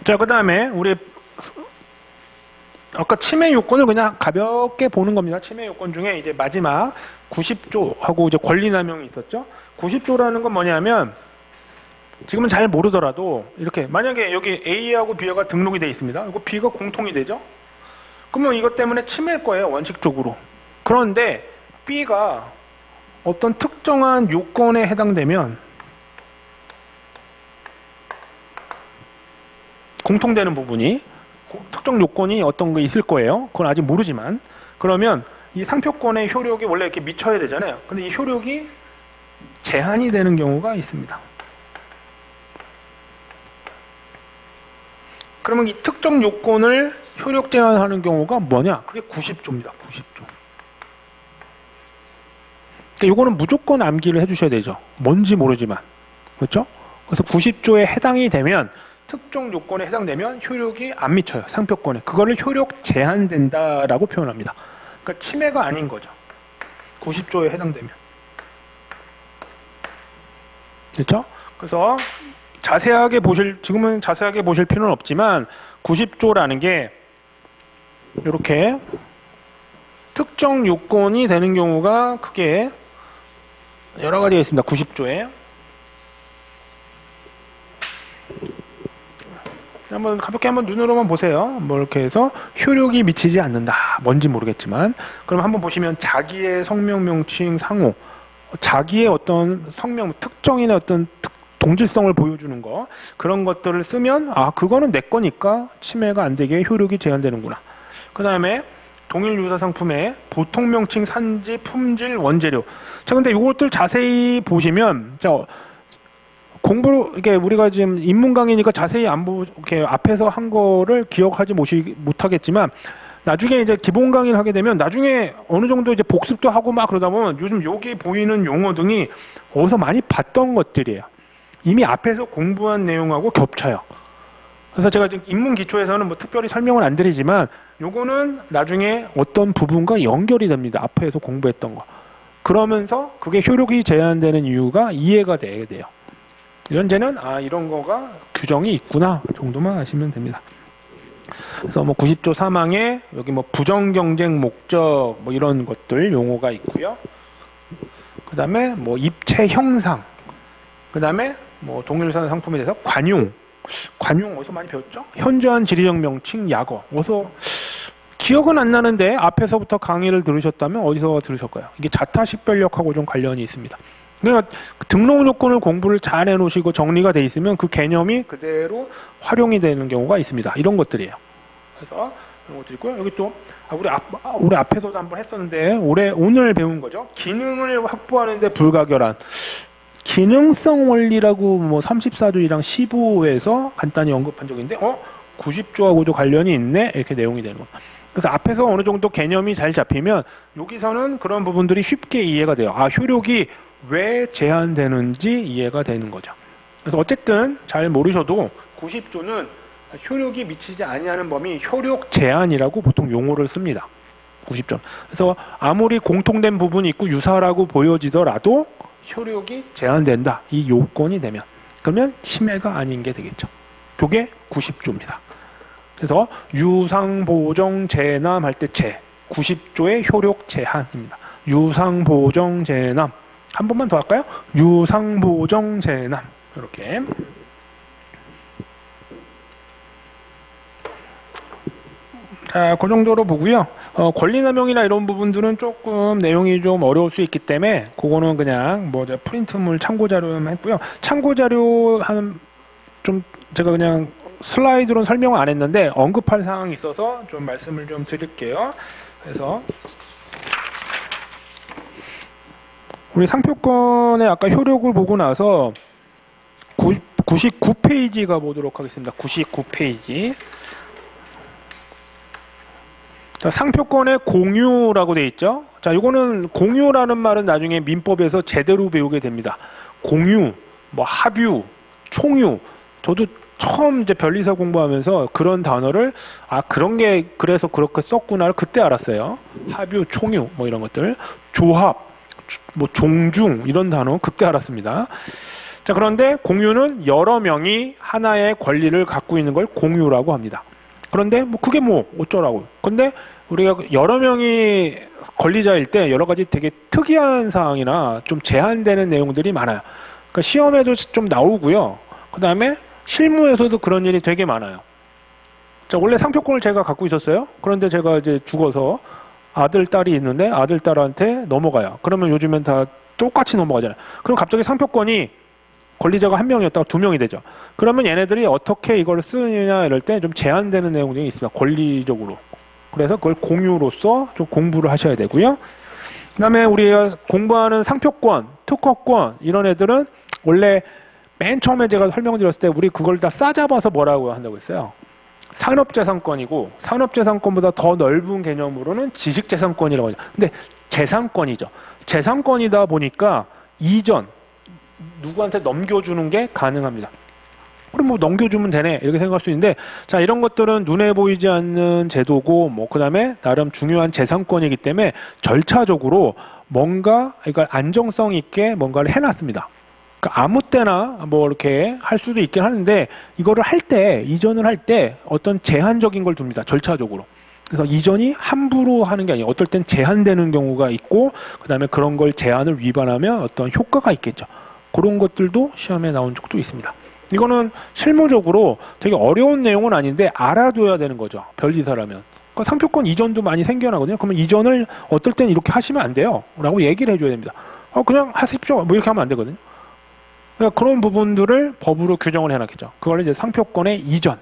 자, 그 다음에 우리 아까 침해 요건을 그냥 가볍게 보는 겁니다. 침해 요건 중에 이제 마지막 90조하고 이제 권리남용이 있었죠. 90조라는 건 뭐냐면 지금은 잘 모르더라도 이렇게 만약에 여기 A하고 B가 등록이 되어 있습니다. 이거 B가 공통이 되죠. 그러면 이것 때문에 침해일 거예요, 원칙적으로. 그런데 B가 어떤 특정한 요건에 해당되면 공통되는 부분이 특정 요건이 어떤 거 있을 거예요. 그건 아직 모르지만 그러면 이 상표권의 효력이 원래 이렇게 미쳐야 되잖아요. 근데 이 효력이 제한이 되는 경우가 있습니다. 그러면 이 특정 요건을 효력 제한하는 경우가 뭐냐? 그게 90조입니다. 90조. 그러니까 요거는 무조건 암기를 해주셔야 되죠. 뭔지 모르지만. 그렇죠? 그래서 90조에 해당이 되면 특정 요건에 해당되면 효력이 안 미쳐요. 상표권에. 그거를 효력 제한된다라고 표현합니다. 그러니까 침해가 아닌 거죠. 90조에 해당되면. 그렇죠? 그래서 자세하게 지금은 자세하게 보실 필요는 없지만 90조라는 게 이렇게 특정 요건이 되는 경우가 크게 여러 가지가 있습니다. 90조에. 한번 가볍게 한번 눈으로만 보세요. 뭐 이렇게 해서 효력이 미치지 않는다. 뭔지 모르겠지만. 그럼 한번 보시면 자기의 성명, 명칭, 상호, 자기의 어떤 성명, 특정인의 어떤 동질성을 보여주는 거, 그런 것들을 쓰면 그거는 내 거니까 침해가 안 되게 효력이 제한되는구나. 그 다음에 동일 유사 상품의 보통 명칭, 산지, 품질, 원재료. 자, 근데 이것들 자세히 보시면 이게 우리가 지금 입문 강의니까 자세히 이렇게 앞에서 한 거를 기억하지 못하겠지만 나중에 이제 기본 강의를 하게 되면 나중에 어느 정도 이제 복습도 하고 막 그러다 보면 요즘 여기 보이는 용어 등이 어디서 많이 봤던 것들이에요. 이미 앞에서 공부한 내용하고 겹쳐요. 그래서 제가 지금 입문 기초에서는 뭐 특별히 설명을 안 드리지만 요거는 나중에 어떤 부분과 연결이 됩니다. 앞에서 공부했던 거. 그러면서 그게 효력이 제한되는 이유가 이해가 되게 돼요. 현재는 이런 거가 규정이 있구나 정도만 아시면 됩니다. 그래서 뭐 90조 3항에 여기 뭐 부정경쟁 목적 뭐 이런 것들 용어가 있고요. 그 다음에 뭐 입체 형상, 그 다음에 뭐 동일유사 상품에 대해서 관용 어디서 많이 배웠죠? 현저한 지리적 명칭, 약어. 어디서 기억은 안 나는데 앞에서부터 강의를 들으셨다면 어디서 들으셨까요? 이게 자타식별력하고 좀 관련이 있습니다. 그러니까 등록 요건을 공부를 잘 해놓으시고 정리가 돼 있으면 그 개념이 그대로 활용이 되는 경우가 있습니다. 이런 것들이에요. 그래서 이런 것도 있고요. 여기 또 우리 앞에서도 한번 했었는데 오늘 배운 거죠. 기능을 확보하는데 불가결한 기능성 원리라고 뭐 34조이랑 15에서 간단히 언급한 적인데 90조하고도 관련이 있네 이렇게 내용이 되는 겁니다. 그래서 앞에서 어느 정도 개념이 잘 잡히면 여기서는 그런 부분들이 쉽게 이해가 돼요. 효력이 왜 제한되는지 이해가 되는 거죠. 그래서 어쨌든 잘 모르셔도 90조는 효력이 미치지 아니하는 범위 효력 제한이라고 보통 용어를 씁니다. 90조. 그래서 아무리 공통된 부분이 있고 유사라고 보여지더라도 효력이 제한된다. 이 요건이 되면 그러면 침해가 아닌 게 되겠죠. 그게 90조입니다. 그래서 유상보정 제남 할 때 90조의 효력 제한입니다. 유상보정 제남 한 번만 더 할까요? 유상보정 제남 이렇게. 자, 그 정도로 보고요. 권리남용이나 이런 부분들은 조금 내용이 좀 어려울 수 있기 때문에 그거는 그냥 뭐 프린트물 참고자료만 했고요. 참고자료 좀 제가 그냥 슬라이드로는 설명을 안 했는데 언급할 사항이 있어서 좀 말씀을 좀 드릴게요. 그래서 우리 상표권의 아까 효력을 보고 나서 99페이지 가보도록 하겠습니다. 99페이지. 자, 상표권의 공유라고 되어 있죠. 자, 이거는 공유라는 말은 나중에 민법에서 제대로 배우게 됩니다. 공유, 뭐 합유, 총유. 저도 처음 이제 변리사 공부하면서 그런 단어를 그런 게 그래서 그렇게 썼구나를 그때 알았어요. 합유, 총유 뭐 이런 것들. 조합, 뭐 종중 이런 단어 그때 알았습니다. 자, 그런데 공유는 여러 명이 하나의 권리를 갖고 있는 걸 공유라고 합니다. 그런데 뭐 그게 뭐 어쩌라고. 근데 우리가 여러 명이 권리자일 때 여러 가지 되게 특이한 사항이나 좀 제한되는 내용들이 많아요. 그러니까 시험에도 좀 나오고요. 그 다음에 실무에서도 그런 일이 되게 많아요. 자, 원래 상표권을 제가 갖고 있었어요. 그런데 제가 이제 죽어서 아들, 딸이 있는데 아들, 딸한테 넘어가요. 그러면 요즘엔 다 똑같이 넘어가잖아요. 그럼 갑자기 상표권이 권리자가 한 명이었다가 두 명이 되죠. 그러면 얘네들이 어떻게 이걸 쓰느냐 이럴 때 좀 제한되는 내용들이 있습니다. 권리적으로. 그래서 그걸 공유로서 좀 공부를 하셔야 되고요. 그 다음에 우리가 공부하는 상표권, 특허권 이런 애들은 원래 맨 처음에 제가 설명드렸을 때 우리 그걸 다 싸잡아서 뭐라고 한다고 했어요. 산업재산권이고 산업재산권보다 더 넓은 개념으로는 지식재산권이라고 하죠. 근데 재산권이죠. 재산권이다 보니까 이전 누구한테 넘겨주는 게 가능합니다. 그럼 뭐 넘겨주면 되네 이렇게 생각할 수 있는데, 자, 이런 것들은 눈에 보이지 않는 제도고 뭐 그다음에 나름 중요한 재산권이기 때문에 절차적으로 뭔가 이걸 안정성 있게 뭔가를 해놨습니다. 그러니까 아무 때나 뭐 이렇게 할 수도 있긴 하는데 이거를 할 때, 이전을 할 때 어떤 제한적인 걸 둡니다. 절차적으로. 그래서 이전이 함부로 하는 게 아니에요. 어떨 땐 제한되는 경우가 있고 그다음에 그런 걸 제한을 위반하면 어떤 효과가 있겠죠. 그런 것들도 시험에 나온 적도 있습니다. 이거는 실무적으로 되게 어려운 내용은 아닌데 알아둬야 되는 거죠. 별이사라면. 그러니까 상표권 이전도 많이 생겨나거든요. 그러면 이전을 어떨 땐 이렇게 하시면 안 돼요. 라고 얘기를 해줘야 됩니다. 그냥 하십시오. 뭐 이렇게 하면 안 되거든요. 그러니까 그런 부분들을 법으로 규정을 해놨겠죠. 그걸 이제 상표권의 이전.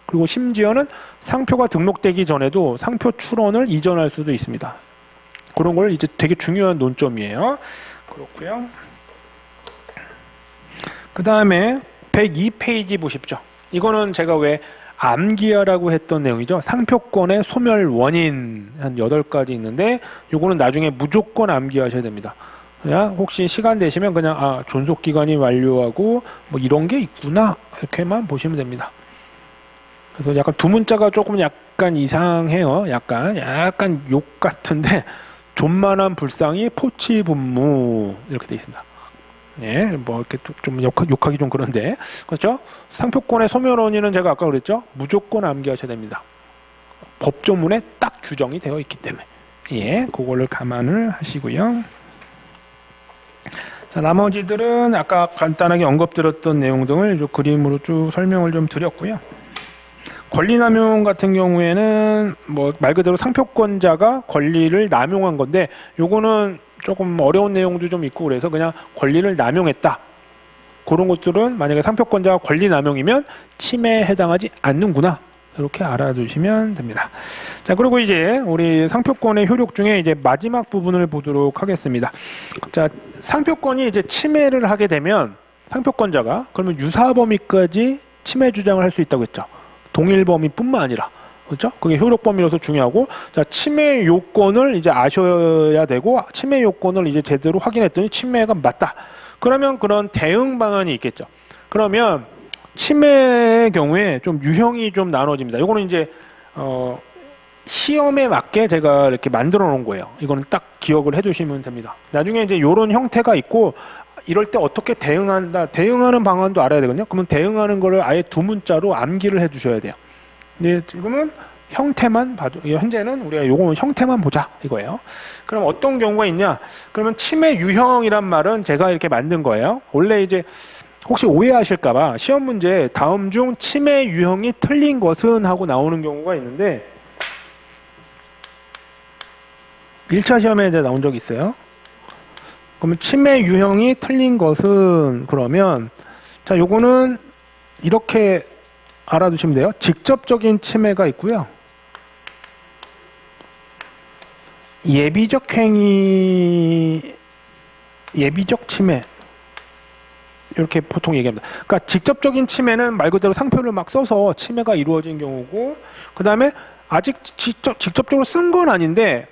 그리고 심지어는 상표가 등록되기 전에도 상표 출원을 이전할 수도 있습니다. 그런 걸 이제 되게 중요한 논점이에요. 그렇고요. 그 다음에 102페이지 보십시오. 이거는 제가 왜 암기하라고 했던 내용이죠. 상표권의 소멸 원인 한 8가지 있는데 요거는 나중에 무조건 암기하셔야 됩니다. 그냥 혹시 시간 되시면 그냥 존속기간이 완료하고 뭐 이런 게 있구나 이렇게만 보시면 됩니다. 그래서 약간 두 문자가 조금 약간 이상해요. 약간 욕 같은데 존만한 불상이 포치분무 이렇게 돼 있습니다. 예, 뭐 이렇게 좀 욕하기 좀 그런데, 그렇죠? 상표권의 소멸 원인은 제가 아까 그랬죠? 무조건 암기하셔야 됩니다. 법조문에 딱 규정이 되어 있기 때문에. 예, 그거를 감안을 하시고요. 자, 나머지들은 아까 간단하게 언급드렸던 내용 등을 그림으로 쭉 설명을 좀 드렸고요. 권리남용 같은 경우에는 뭐 말 그대로 상표권자가 권리를 남용한 건데 요거는 조금 어려운 내용도 좀 있고 그래서 그냥 권리를 남용했다. 그런 것들은 만약에 상표권자가 권리 남용이면 침해에 해당하지 않는구나. 이렇게 알아두시면 됩니다. 자, 그리고 이제 우리 상표권의 효력 중에 이제 마지막 부분을 보도록 하겠습니다. 자, 상표권이 이제 침해를 하게 되면 상표권자가 그러면 유사 범위까지 침해 주장을 할 수 있다고 했죠. 동일 범위뿐만 아니라. 그렇죠? 그게 효력 범위로서 중요하고, 자, 침해 요건을 이제 아셔야 되고, 침해 요건을 이제 제대로 확인했더니 침해가 맞다. 그러면 그런 대응 방안이 있겠죠. 그러면 침해의 경우에 좀 유형이 좀 나눠집니다. 이거는 이제 시험에 맞게 제가 이렇게 만들어 놓은 거예요. 이거는 딱 기억을 해두시면 됩니다. 나중에 이제 이런 형태가 있고 이럴 때 어떻게 대응한다. 대응하는 방안도 알아야 되거든요. 그러면 대응하는 거를 아예 두 문자로 암기를 해두셔야 돼요. 근데 지금은 형태만 봐도, 현재는 우리가 요거는 형태만 보자 이거예요. 그럼 어떤 경우가 있냐? 그러면 침해 유형이란 말은 제가 이렇게 만든 거예요. 원래 이제 혹시 오해하실까봐 시험 문제 다음 중 침해 유형이 틀린 것은 하고 나오는 경우가 있는데 1차 시험에 이제 나온 적이 있어요. 그러면 침해 유형이 틀린 것은 그러면 자, 요거는 이렇게 알아두시면 돼요. 직접적인 침해가 있고요. 예비적 행위, 예비적 침해 이렇게 보통 얘기합니다. 그러니까 직접적인 침해는 말 그대로 상표를 막 써서 침해가 이루어진 경우고, 그 다음에 아직 직접적으로 쓴 건 아닌데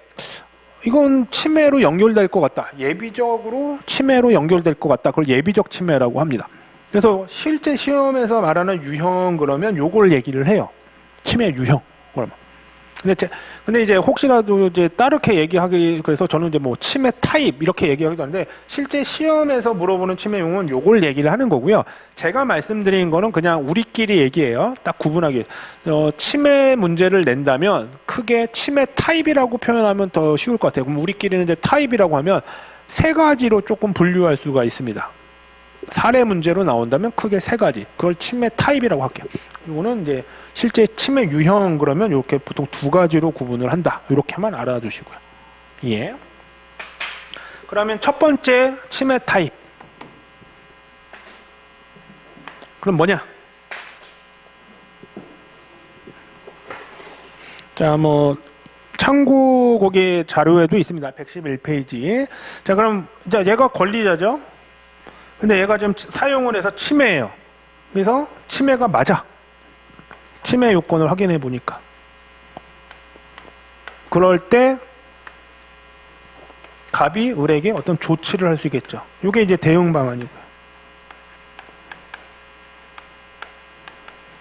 이건 침해로 연결될 것 같다. 예비적으로 침해로 연결될 것 같다. 그걸 예비적 침해라고 합니다. 그래서 실제 시험에서 말하는 유형 그러면 요걸 얘기를 해요. 침해 유형 그러면. 근데 이제 혹시라도 이제 따르게 얘기하기 그래서 저는 이제 뭐 치매 타입 이렇게 얘기하기도 하는데 실제 시험에서 물어보는 치매 용어는 요걸 얘기를 하는 거고요. 제가 말씀드린 거는 그냥 우리끼리 얘기예요. 딱 구분하기. 치매 문제를 낸다면 크게 치매 타입이라고 표현하면 더 쉬울 것 같아요. 그럼 우리끼리는 이제 타입이라고 하면 세 가지로 조금 분류할 수가 있습니다. 사례 문제로 나온다면 크게 세 가지. 그걸 치매 타입이라고 할게요. 이거는 이제 실제 치매 유형 그러면 이렇게 보통 두 가지로 구분을 한다. 이렇게만 알아두시고요. 예. 그러면 첫 번째 치매 타입. 그럼 뭐냐? 자, 뭐 참고 거기 자료에도 있습니다. 111페이지. 자, 그럼 자, 얘가 권리자죠. 근데 얘가 지금 사용을 해서 치매예요. 그래서 치매가 맞아. 치매 요건을 확인해 보니까. 그럴 때 갑이 을에게 어떤 조치를 할 수 있겠죠. 이게 이제 대응 방안이고요.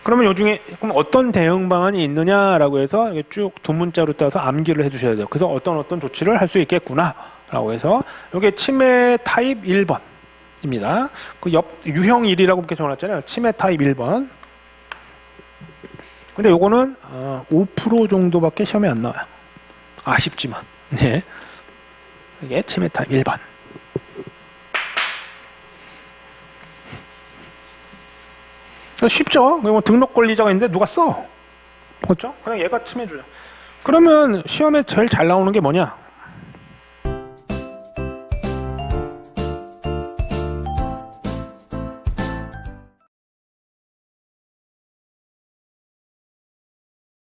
그러면 요 중에 그럼 어떤 대응 방안이 있느냐라고 해서 쭉 두 문자로 따서 암기를 해주셔야 돼요. 그래서 어떤 조치를 할 수 있겠구나라고 해서 이게 치매 타입 1번입니다. 그 유형 1이라고 이렇게 적어놨잖아요. 치매 타입 1번. 근데 요거는 5% 정도밖에 시험에 안 나와요. 아쉽지만. 네. 이게 치매 타입 1번. 쉽죠? 뭐 등록 권리자가 있는데 누가 써? 그렇죠? 그냥 얘가 치매주자. 그러면 시험에 제일 잘 나오는 게 뭐냐?